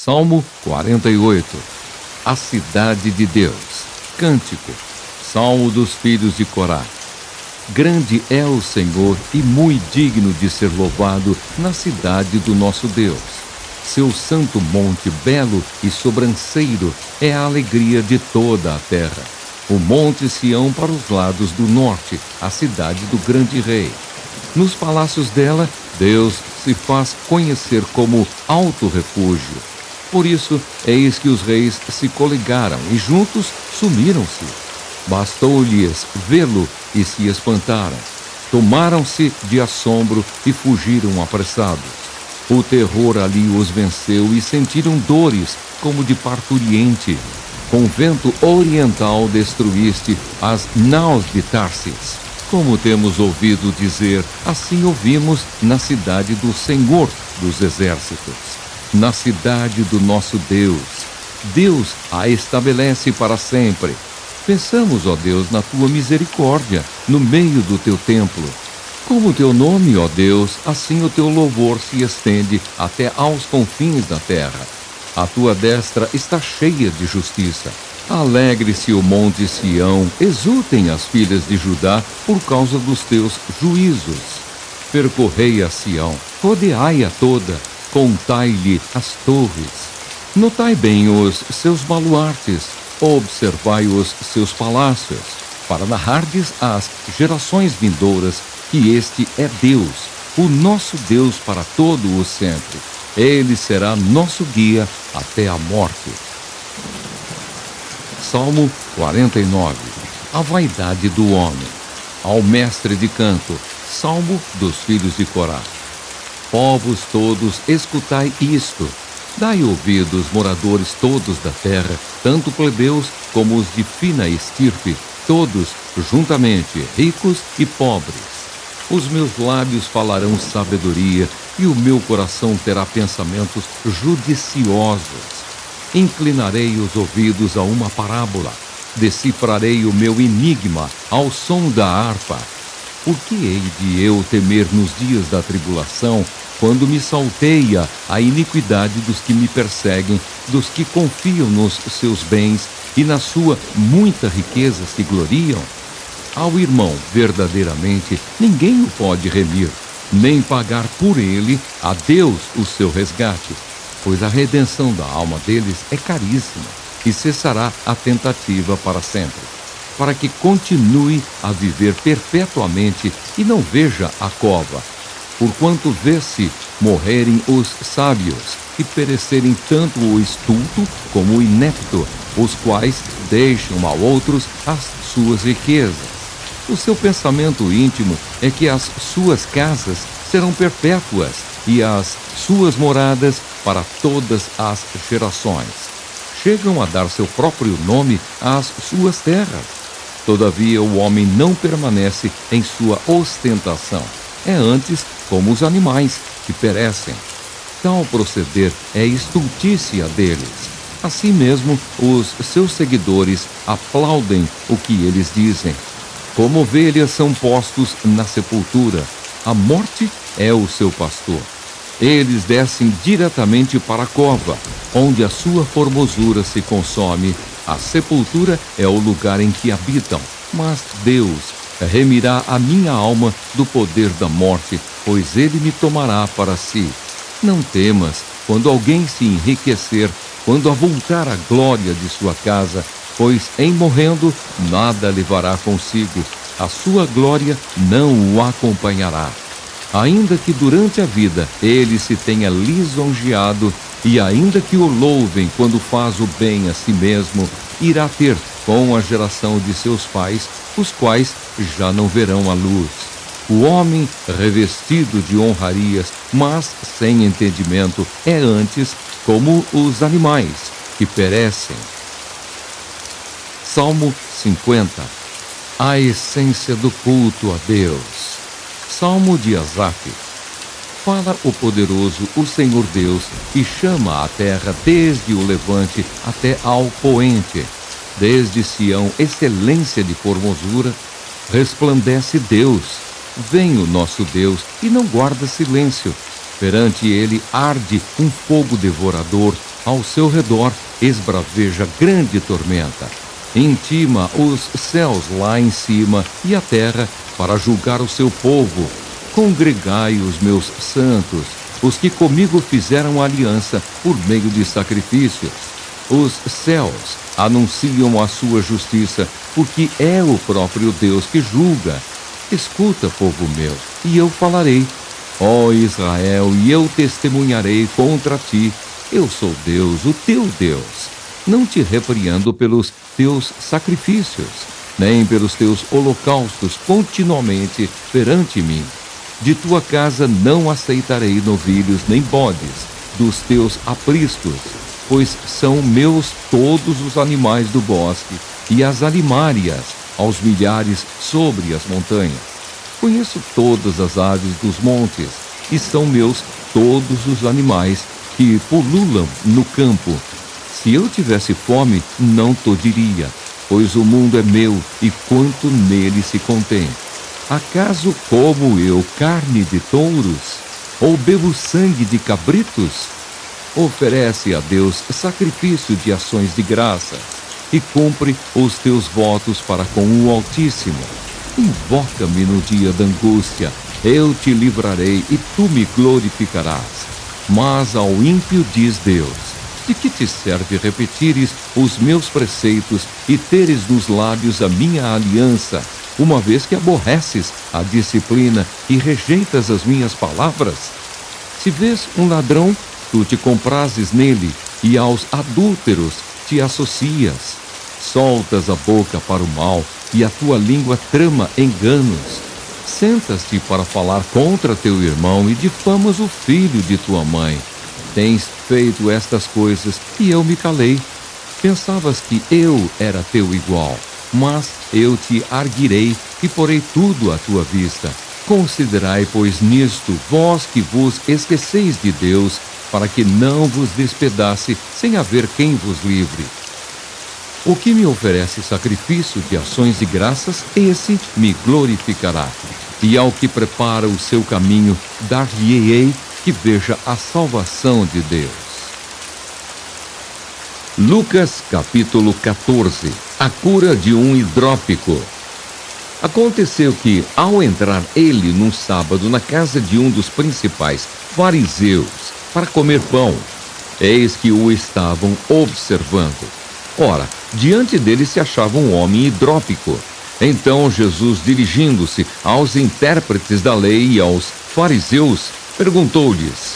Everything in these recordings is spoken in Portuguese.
Salmo 48. A cidade de Deus. Cântico. Salmo dos filhos de Corá. Grande é o Senhor e muito digno de ser louvado na cidade do nosso Deus. Seu santo monte belo e sobranceiro é a alegria de toda a terra. O monte Sião para os lados do norte, a cidade do grande rei. Nos palácios dela, Deus se faz conhecer como alto refúgio. Por isso, eis que os reis se coligaram e juntos sumiram-se. Bastou-lhes vê-lo e se espantaram. Tomaram-se de assombro e fugiram apressados. O terror ali os venceu e sentiram dores como de parturiente. Com vento oriental destruíste as naus de Tarsis. Como temos ouvido dizer, assim ouvimos na cidade do Senhor dos Exércitos, na cidade do nosso Deus. Deus a estabelece para sempre. Pensamos, ó Deus, na tua misericórdia, no meio do teu templo. Como o teu nome, ó Deus, assim o teu louvor se estende até aos confins da terra. A tua destra está cheia de justiça. Alegre-se o monte Sião, exultem as filhas de Judá por causa dos teus juízos. Percorrei a Sião, rodeai-a toda, contai-lhe as torres. Notai bem os seus baluartes, observai os seus palácios, para narrardes às gerações vindouras que este é Deus, o nosso Deus para todo o sempre. Ele será nosso guia até a morte. Salmo 49. A vaidade do homem. Ao mestre de canto. Salmo dos filhos de Corá. Povos todos, escutai isto. Dai ouvidos, moradores todos da terra, tanto plebeus como os de fina estirpe, todos juntamente, ricos e pobres. Os meus lábios falarão sabedoria, e o meu coração terá pensamentos judiciosos. Inclinarei os ouvidos a uma parábola, decifrarei o meu enigma ao som da harpa. Por que hei de eu temer nos dias da tribulação, quando me salteia a iniquidade dos que me perseguem, dos que confiam nos seus bens e na sua muita riqueza se gloriam? Ao irmão, verdadeiramente, ninguém o pode remir, nem pagar por ele a Deus o seu resgate, pois a redenção da alma deles é caríssima, e cessará a tentativa para sempre, para que continue a viver perpetuamente e não veja a cova. Porquanto vê-se morrerem os sábios e perecerem tanto o estulto como o inepto, os quais deixam a outros as suas riquezas. O seu pensamento íntimo é que as suas casas serão perpétuas e as suas moradas para todas as gerações. Chegam a dar seu próprio nome às suas terras. Todavia o homem não permanece em sua ostentação. É antes como os animais que perecem. Tal proceder é estultícia deles. Assim mesmo, os seus seguidores aplaudem o que eles dizem. Como ovelhas são postos na sepultura, a morte é o seu pastor. Eles descem diretamente para a cova, onde a sua formosura se consome. A sepultura é o lugar em que habitam. Mas Deus remirá a minha alma do poder da morte, pois ele me tomará para si. Não temas, quando alguém se enriquecer, quando avultar a glória de sua casa, pois em morrendo nada levará consigo, a sua glória não o acompanhará. Ainda que durante a vida ele se tenha lisonjeado, e ainda que o louvem quando faz o bem a si mesmo, irá ter com a geração de seus pais, os quais já não verão a luz. O homem revestido de honrarias, mas sem entendimento, é antes como os animais que perecem. Salmo 50. A essência do culto a Deus. Salmo de Asaf. Fala o poderoso, o Senhor Deus, e chama a terra desde o levante até ao poente. Desde Sião, excelência de formosura, resplandece Deus. Vem o nosso Deus e não guarda silêncio. Perante ele arde um fogo devorador, Ao seu redor esbraveja grande tormenta. Intima os céus lá em cima e a terra para julgar o seu povo. Congregai os meus santos, os que comigo fizeram aliança por meio de sacrifícios. Os céus anunciam a sua justiça, porque é o próprio Deus que julga. Escuta, povo meu, e eu falarei. Ó Israel, e eu testemunharei contra ti. Eu sou Deus, o teu Deus. Não te repreendo pelos teus sacrifícios, nem pelos teus holocaustos continuamente perante mim. De tua casa não aceitarei novilhos nem bodes, dos teus apriscos, pois são meus todos os animais do bosque, e as alimárias, aos milhares sobre as montanhas. Conheço todas as aves dos montes, e são meus todos os animais que pululam no campo. Se eu tivesse fome, não te diria, pois o mundo é meu e quanto nele se contém. Acaso como eu carne de touros? Ou bebo sangue de cabritos? Oferece a Deus sacrifício de ações de graça e cumpre os teus votos para com o Altíssimo. Invoca-me no dia da angústia, eu te livrarei e tu me glorificarás. Mas ao ímpio diz Deus: de que te serve repetires os meus preceitos e teres nos lábios a minha aliança, uma vez que aborreces a disciplina e rejeitas as minhas palavras? Se vês um ladrão, tu te comprases nele, e aos adúlteros te associas. Soltas a boca para o mal, e a tua língua trama enganos. Sentas-te para falar contra teu irmão e difamas o filho de tua mãe. Tens feito estas coisas e eu me calei. Pensavas que eu era teu igual, mas eu te arguirei e porei tudo à tua vista. Considerai, pois, nisto, vós que vos esqueceis de Deus, para que não vos despedace sem haver quem vos livre. O que me oferece sacrifício de ações de graças, esse me glorificará. E ao que prepara o seu caminho, dar-lhe-ei que veja a salvação de Deus. Lucas capítulo 14. A cura de um hidrópico. Aconteceu que, ao entrar ele num sábado na casa de um dos principais fariseus para comer pão, eis que o estavam observando. Ora, diante dele se achava um homem hidrópico. Então Jesus, dirigindo-se aos intérpretes da lei e aos fariseus, perguntou-lhes: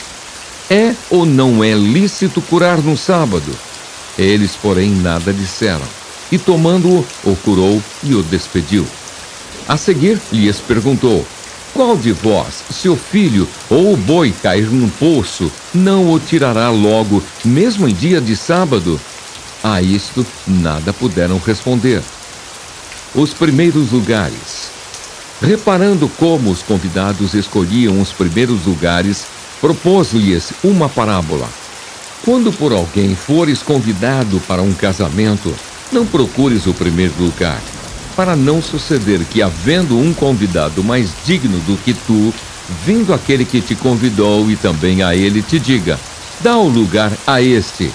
é ou não é lícito curar no sábado? Eles, porém, nada disseram. E tomando-o, o curou e o despediu. A seguir, lhes perguntou: qual de vós, se o filho ou o boi cair num poço, não o tirará logo, mesmo em dia de sábado? A isto nada puderam responder. Os primeiros lugares. Reparando como os convidados escolhiam os primeiros lugares, propôs-lhes uma parábola. Quando por alguém fores convidado para um casamento, não procures o primeiro lugar, para não suceder que, havendo um convidado mais digno do que tu, vindo aquele que te convidou e também a ele te diga: dá o lugar a este.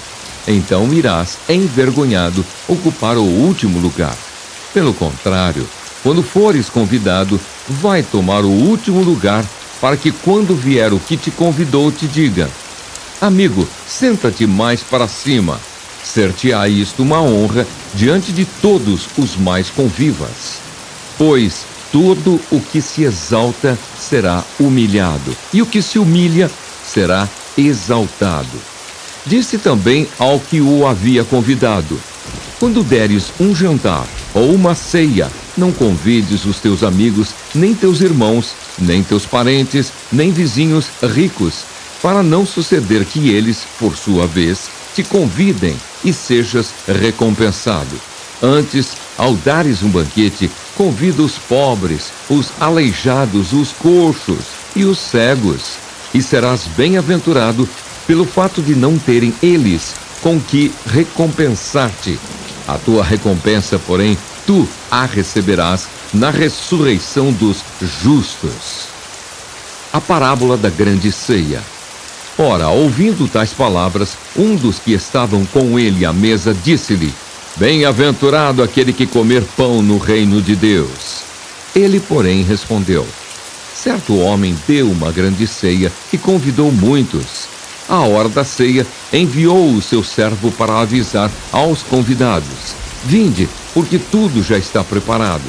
Então irás, envergonhado, ocupar o último lugar. Pelo contrário, quando fores convidado, vai tomar o último lugar, para que quando vier o que te convidou te diga: amigo, senta-te mais para cima. Ser-te-á isto uma honra diante de todos os mais convivas. Pois todo o que se exalta será humilhado, e o que se humilha será exaltado. Disse também ao que o havia convidado: quando deres um jantar ou uma ceia, não convides os teus amigos, nem teus irmãos, nem teus parentes, nem vizinhos ricos, para não suceder que eles, por sua vez, te convidem e sejas recompensado. Antes, ao dares um banquete, convida os pobres, os aleijados, os coxos e os cegos, e serás bem-aventurado pelo fato de não terem eles com que recompensar-te. A tua recompensa, porém, tu a receberás na ressurreição dos justos. A parábola da grande ceia. Ora, ouvindo tais palavras, um dos que estavam com ele à mesa disse-lhe: Bem-aventurado aquele que comer pão no reino de Deus. Ele, porém, respondeu: Certo homem deu uma grande ceia e convidou muitos. À hora da ceia, enviou o seu servo para avisar aos convidados: Vinde, porque tudo já está preparado.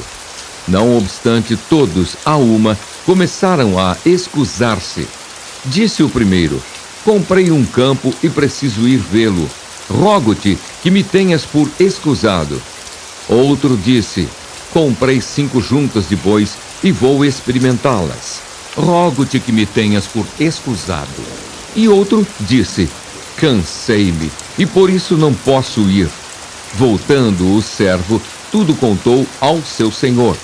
Não obstante, todos, a uma, começaram a escusar-se. Disse o primeiro: Comprei um campo e preciso ir vê-lo. Rogo-te que me tenhas por escusado. Outro disse: Comprei 5 juntas de bois e vou experimentá-las. Rogo-te que me tenhas por escusado. E outro disse: Cansei-me e por isso não posso ir. Voltando o servo, tudo contou ao seu senhor.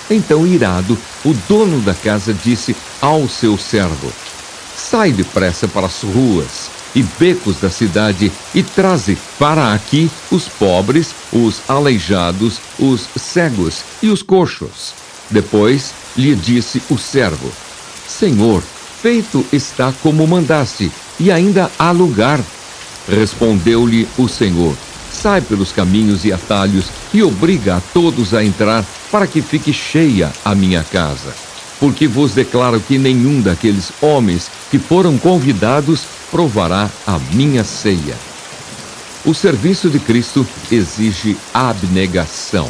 Então, irado, o dono da casa disse ao seu servo: Sai depressa para as ruas e becos da cidade e traze para aqui os pobres, os aleijados, os cegos e os coxos. Depois lhe disse o servo: Senhor, feito está como mandaste, e ainda há lugar. Respondeu-lhe o Senhor: Sai pelos caminhos e atalhos e obriga a todos a entrar, para que fique cheia a minha casa. Porque vos declaro que nenhum daqueles homens que foram convidados provará a minha ceia. O serviço de Cristo exige abnegação.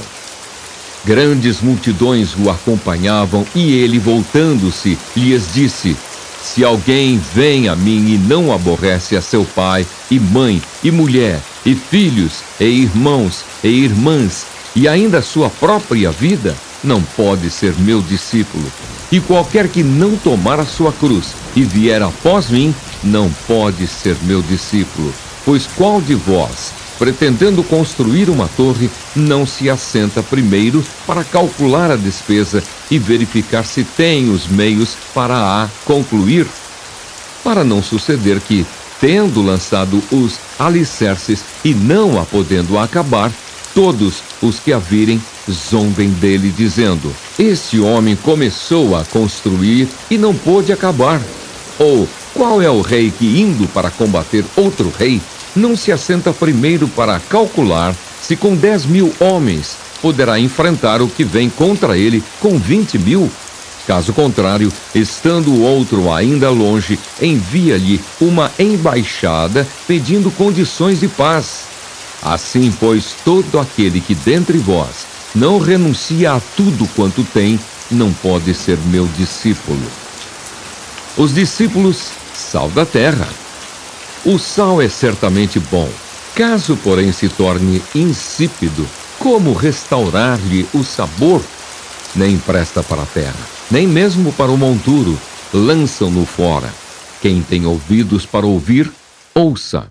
Grandes multidões o acompanhavam e ele, voltando-se, lhes disse: Se alguém vem a mim e não aborrece a seu pai, e mãe, e mulher, e filhos, e irmãos, e irmãs, e ainda a sua própria vida, não pode ser meu discípulo. E qualquer que não tomar a sua cruz e vier após mim, não pode ser meu discípulo. Pois qual de vós, pretendendo construir uma torre, não se assenta primeiro para calcular a despesa e verificar se tem os meios para a concluir? Para não suceder que, tendo lançado os alicerces e não a podendo acabar, todos os que a virem zombem dele, dizendo: Este homem começou a construir e não pôde acabar. Ou, qual é o rei que, indo para combater outro rei, não se assenta primeiro para calcular se com 10.000 homens poderá enfrentar o que vem contra ele com 20.000? Caso contrário, estando o outro ainda longe, envia-lhe uma embaixada pedindo condições de paz. Assim, pois, todo aquele que dentre vós não renuncia a tudo quanto tem, não pode ser meu discípulo. Os discípulos, sal da terra. O sal é certamente bom. Caso, porém, se torne insípido, como restaurar-lhe o sabor? Nem presta para a terra, nem mesmo para o monturo. Lançam-no fora. Quem tem ouvidos para ouvir, ouça.